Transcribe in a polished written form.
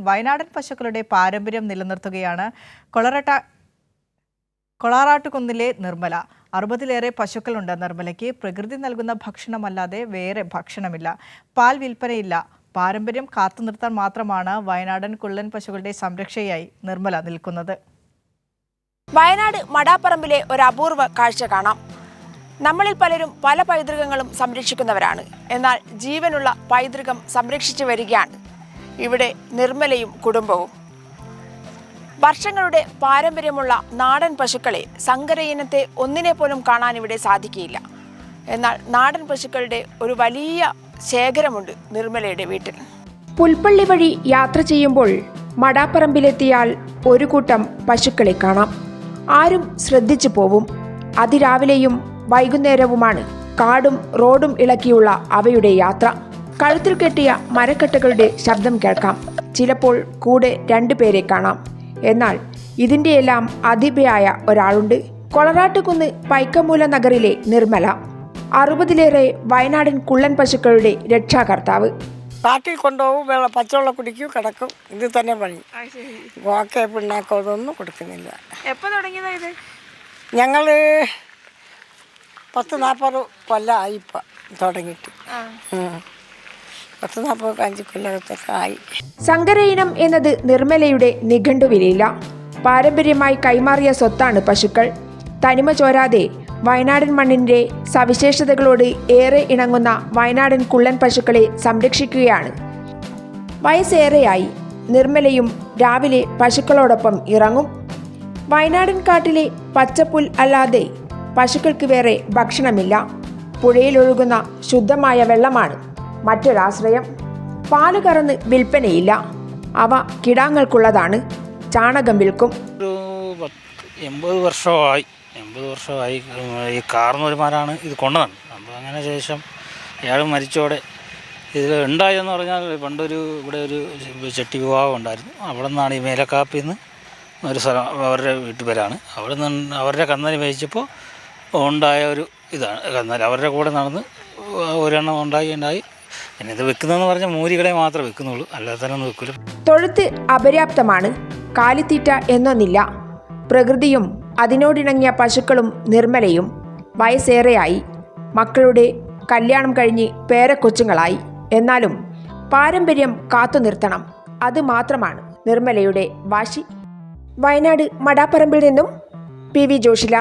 വയനാടൻ പശുക്കളുടെ പാരമ്പര്യം നിലനിർത്തുകയാണ് കൊളറാട്ടുകുന്നിലെ നിർമ്മല. 60-ലേറെ പശുക്കളുണ്ട് നിർമ്മലയ്ക്ക്. പ്രകൃതി നൽകുന്ന ഭക്ഷണമല്ലാതെ വേറെ ഭക്ഷണമില്ല. പാൽ വിൽപ്പനയില്ല. പാരമ്പര്യം കാത്തുനിർത്താൻ മാത്രമാണ് വയനാടൻ കുള്ളൻ പശുക്കളുടെ സംരക്ഷകയായി നിർമ്മല നിൽക്കുന്നത്. വയനാട് മടാപ്പറമ്പിലെ ഒരു അപൂർവ കാഴ്ച കാണാം. നമ്മളിൽ പലരും പല പൈതൃകങ്ങളും സംരക്ഷിക്കുന്നവരാണ്. എന്നാൽ ജീവനുള്ള പൈതൃകം സംരക്ഷിച്ചു വരികയാണ് ഇവിടെ നിർമ്മലയും കുടുംബവും. വർഷങ്ങളുടെ പാരമ്പര്യമുള്ള നാടൻ പശുക്കളെ സങ്കര ഇനത്തെ ഒന്നിനെ പോലും കാണാൻ ഇവിടെ സാധിക്കുകയില്ല. എന്നാൽ നാടൻ പശുക്കളുടെ ഒരു വലിയ ശേഖരമുണ്ട് നിർമ്മലയുടെ വീട്ടിൽ. പുൽപ്പള്ളി വഴി യാത്ര ചെയ്യുമ്പോൾ മടാപ്പറമ്പിലെത്തിയാൽ ഒരു കൂട്ടം പശുക്കളെ കാണാം. ആരും ശ്രദ്ധിച്ചു പോവും. അതിരാവിലെയും വൈകുന്നേരവുമാണ് കാടും റോഡും ഇളക്കിയുള്ള അവയുടെ യാത്ര. കഴുത്തിൽ കെട്ടിയ മരക്കെട്ടുകളുടെ ശബ്ദം കേൾക്കാം. ചിലപ്പോൾ കൂടെ 2 പേരെ കാണാം. എന്നാൽ ഇതിൻ്റെയെല്ലാം അതിഥിയായ ഒരാളുണ്ട്. കൊളറാട്ടുകുന്ന് പൈക്കമൂല നഗറിലെ നിർമ്മല. 60-ലേറെ വയനാടൻ കുള്ളൻ പശുക്കളുടെ രക്ഷാകർത്താവ്. കാട്ടിൽ കൊണ്ടുപോകും, പച്ചവെള്ളം കുടിക്കും, കിടക്കും. ഇത് തന്നെ പണി. ഓക്കെ പിണ്ണാക്കോ ഇതൊന്നും കൊടുക്കുന്നില്ല. എപ്പോൾ തുടങ്ങിയതാ ഇത്? ഞങ്ങൾ 10-40 കൊല്ലമായി ഇപ്പം തുടങ്ങിയിട്ട്. 10-45 കൊല്ലത്തൊക്കെ ആയി. സങ്കര ഇനം എന്നത് നിർമ്മലയുടെ നിഘണ്ടുവിലില്ല. പാരമ്പര്യമായി കൈമാറിയ സ്വത്താണ് പശുക്കൾ. തനിമ ചോരാതെ വയനാടൻ മണ്ണിൻ്റെ സവിശേഷതകളോട് ഏറെ ഇണങ്ങുന്ന വയനാടൻ കുള്ളൻ പശുക്കളെ സംരക്ഷിക്കുകയാണ്. വയസ്സേറെയായി നിർമ്മലയും രാവിലെ പശുക്കളോടൊപ്പം ഇറങ്ങും. വയനാടൻ കാട്ടിലെ പച്ചപ്പുൽ അല്ലാതെ പശുക്കൾക്ക് വേറെ ഭക്ഷണമില്ല. പുഴയിലൊഴുകുന്ന ശുദ്ധമായ വെള്ളമാണ് മറ്റൊരാശ്രയം. പാല് കറന്ന് വിൽപ്പനയില്ല. അവ കിടാങ്ങൾക്കുള്ളതാണ്. ചാണകം വിൽക്കും. ഒരു 80 വർഷമായി ഈ കാർന്നൂരുമാരാണ് ഇത് കൊണ്ടുവന്നത്. അപ്പോൾ അങ്ങനെ ശേഷം അയാൾ മരിച്ചോടെ ഇതിൽ ഉണ്ടായെന്ന് പറഞ്ഞാൽ ഇവിടെ ഒരു ചെട്ടി വിവാഹം ഉണ്ടായിരുന്നു. അവിടെ നിന്നാണ് ഈ മേലക്കാപ്പിൽ നിന്ന് ഒരു സ്ഥലം അവരുടെ വീട്ടുപേരാണ്. അവിടെ നിന്ന് അവരുടെ കന്നനി മേയിച്ചപ്പോൾ ഉണ്ടായ ഒരു ഇതാണ് കന്നൽ. അവരുടെ കൂടെ നടന്ന് ഒരെണ്ണം ഉണ്ടായി. പിന്നെ ഇത് വെക്കുന്നതെന്ന് പറഞ്ഞാൽ മൂരികളെ മാത്രമേ വെക്കുന്നുള്ളൂ, അല്ലാതെ തന്നെ ഒന്നും വെക്കില്ല. തൊഴുത്ത് അപര്യാപ്തമാണ്. കാലിത്തീറ്റ എന്നൊന്നില്ല. പ്രകൃതിയും അതിനോടിണങ്ങിയ പശുക്കളും നിർമ്മലയും. വയസ്സേറെയായി. മക്കളുടെ കല്യാണം കഴിഞ്ഞ് പേരക്കൊച്ചുങ്ങളായി. എന്നാലും പാരമ്പര്യം കാത്തുനിർത്തണം. അത് മാത്രമാണ് നിർമ്മലയുടെ വാശി. വയനാട് മടാപ്പറമ്പിൽ നിന്നും PV ജോഷില.